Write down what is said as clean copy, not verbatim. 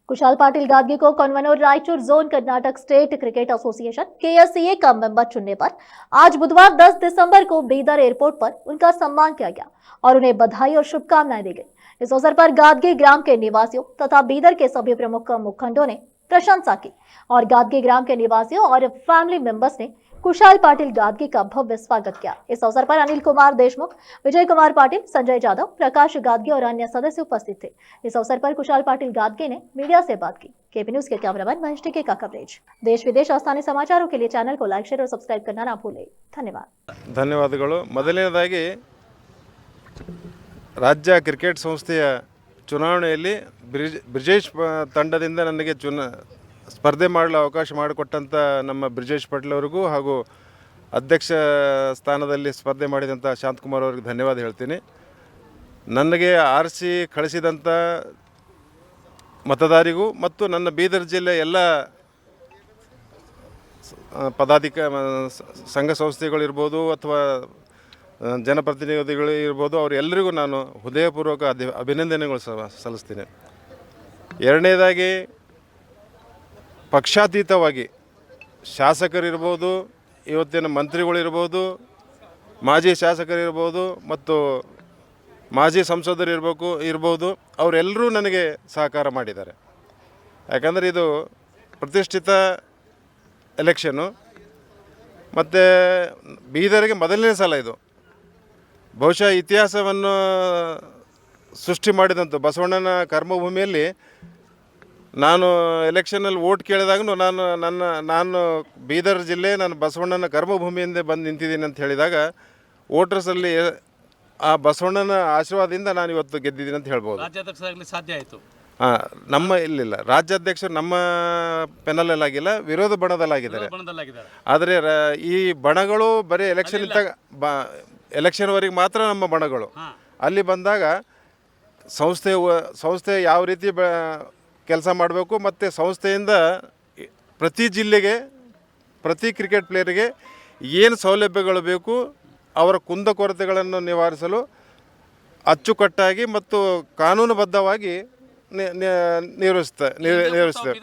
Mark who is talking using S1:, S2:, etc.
S1: कुशाल पाटिल गादगी को convener Raichur zone Karnataka state cricket association KSCA का member चुनने पर आज बुधवार 10 दिसंबर को बीदर एयरपोर्ट पर उनका सम्मान किया गया और उन्हें बधाई और शुभकामनाएं दी गई। इस अवसर पर गादगी ग्राम के निवासियों तथा बीदर के सभी प्रमुख मुखंडों ने प्रशंसा की और गादगी ग्राम के निवासियों और फैमिली मेंबर्स ने कुशाल पाटिल गादगी का भव्य स्वागत किया। इस अवसर पर अनिल कुमार देशमुख, विजय कुमार पाटिल, संजय जाधव, प्रकाश गादगी और अन्य सदस्य उपस्थित थे। इस अवसर पर कुशाल पाटिल गादगी ने मीडिया से बात की। केपी न्यूज के कैमरामैन महेश टिके का कवरेज। देश विदेश और स्थानीय समाचारों के लिए चैनल को लाइक, शेयर और सब्सक्राइब करना ना भूलें। धन्यवाद।
S2: ಧನ್ಯವಾದಗಳು। ಮೊದಲನೇದಾಗಿ ರಾಜ್ಯ ಕ್ರಿಕೆಟ್ ಸಂಸ್ಥೆಯ ಚುನಾವಣೆಯಲ್ಲಿ ಬ್ರಿಜೇಶ್ ತಂಡದಿಂದ ನನಗೆ ಸ್ಪರ್ಧೆ ಮಾಡಲು ಅವಕಾಶ ಮಾಡಿಕೊಟ್ಟಂಥ ನಮ್ಮ ಬ್ರಿಜೇಶ್ ಪಾಟೀಲ್ ಅವರಿಗೂ ಹಾಗೂ ಅಧ್ಯಕ್ಷ ಸ್ಥಾನದಲ್ಲಿ ಸ್ಪರ್ಧೆ ಮಾಡಿದಂಥ ಶಾಂತಕುಮಾರ್ ಅವರಿಗೆ ಧನ್ಯವಾದ ಹೇಳ್ತೀನಿ. ನನಗೆ ಆರಿಸಿ ಕಳಿಸಿದಂಥ ಮತದಾರಿಗೂ ಮತ್ತು ನನ್ನ ಬೀದರ್ ಜಿಲ್ಲೆ ಎಲ್ಲ ಸಂಘ ಸಂಸ್ಥೆಗಳಿರ್ಬೋದು ಅಥವಾ ಜನಪ್ರತಿನಿಧಿಗಳು ಇರ್ಬೋದು, ಅವರೆಲ್ಲರಿಗೂ ನಾನು ಹೃದಯಪೂರ್ವಕ ಅಭಿನಂದನೆಗಳು ಸಲ್ಲಿಸ್ತೀನಿ. ಎರಡನೇದಾಗಿ ಪಕ್ಷಾತೀತವಾಗಿ ಶಾಸಕರಿರ್ಬೋದು, ಇವತ್ತಿನ ಮಂತ್ರಿಗಳಿರ್ಬೋದು, ಮಾಜಿ ಶಾಸಕರಿರ್ಬೋದು ಮತ್ತು ಮಾಜಿ ಸಂಸದರಿರ್ಬೋದು, ಅವರೆಲ್ಲರೂ ನನಗೆ ಸಹಕಾರ ಮಾಡಿದ್ದಾರೆ. ಯಾಕಂದರೆ ಇದು ಪ್ರತಿಷ್ಠಿತ ಎಲೆಕ್ಷನ್ನು ಮತ್ತು ಬೀದರ್ಗೆ ಮೊದಲನೇ ಸಲ ಇದು. ಬಹುಶಃ ಇತಿಹಾಸವನ್ನು ಸೃಷ್ಟಿ ಮಾಡಿದಂಥ ಬಸವಣ್ಣನ ಕರ್ಮಭೂಮಿಯಲ್ಲಿ ನಾನು ಎಲೆಕ್ಷನಲ್ಲಿ ವೋಟ್ ಕೇಳಿದಾಗೂ ನಾನು ಬೀದರ್ ಜಿಲ್ಲೆ ನಾನು ಬಸವಣ್ಣನ ಕರ್ಮಭೂಮಿಯಿಂದ ಬಂದು ನಿಂತಿದ್ದೀನಿ ಅಂತ ಹೇಳಿದಾಗ ವೋಟರ್ಸಲ್ಲಿ ಆ ಬಸವಣ್ಣನ ಆಶೀರ್ವಾದದಿಂದ ನಾನು ಇವತ್ತು ಗೆದ್ದಿದ್ದೀನಿ ಅಂತ ಹೇಳ್ಬೋದು.
S3: ರಾಜ್ಯಾಧ್ಯಕ್ಷರಾಗಲಿ ಸಾಧ್ಯ ಆಯಿತು.
S2: ನಮ್ಮ ಇಲ್ಲಿಲ್ಲ, ರಾಜ್ಯಾಧ್ಯಕ್ಷರು ನಮ್ಮ ಪೆನಲಲ್ಲಾಗಿಲ್ಲ, ವಿರೋಧ ಬಣದಲ್ಲಾಗಿದ್ದಾರೆ. ಆದರೆ ಈ ಬಣಗಳು ಬರೀ ಎಲೆಕ್ಷನ್ವರೆಗೆ ಮಾತ್ರ ನಮ್ಮ ಬಣಗಳು. ಅಲ್ಲಿ ಬಂದಾಗ ಸಂಸ್ಥೆ ಯಾವ ರೀತಿ ಕೆಲಸ ಮಾಡಬೇಕು ಮತ್ತು ಸಂಸ್ಥೆಯಿಂದ ಪ್ರತಿ ಜಿಲ್ಲೆಗೆ ಪ್ರತಿ ಕ್ರಿಕೆಟ್ ಪ್ಲೇಯರಿಗೆ ಏನು ಸೌಲಭ್ಯಗಳು ಬೇಕು, ಅವರ ಕುಂದುಕೊರತೆಗಳನ್ನು ನಿವಾರಿಸಲು ಅಚ್ಚುಕಟ್ಟಾಗಿ ಮತ್ತು ಕಾನೂನುಬದ್ಧವಾಗಿ ನಿರ್ವಹಿಸ್ತೇವೆ.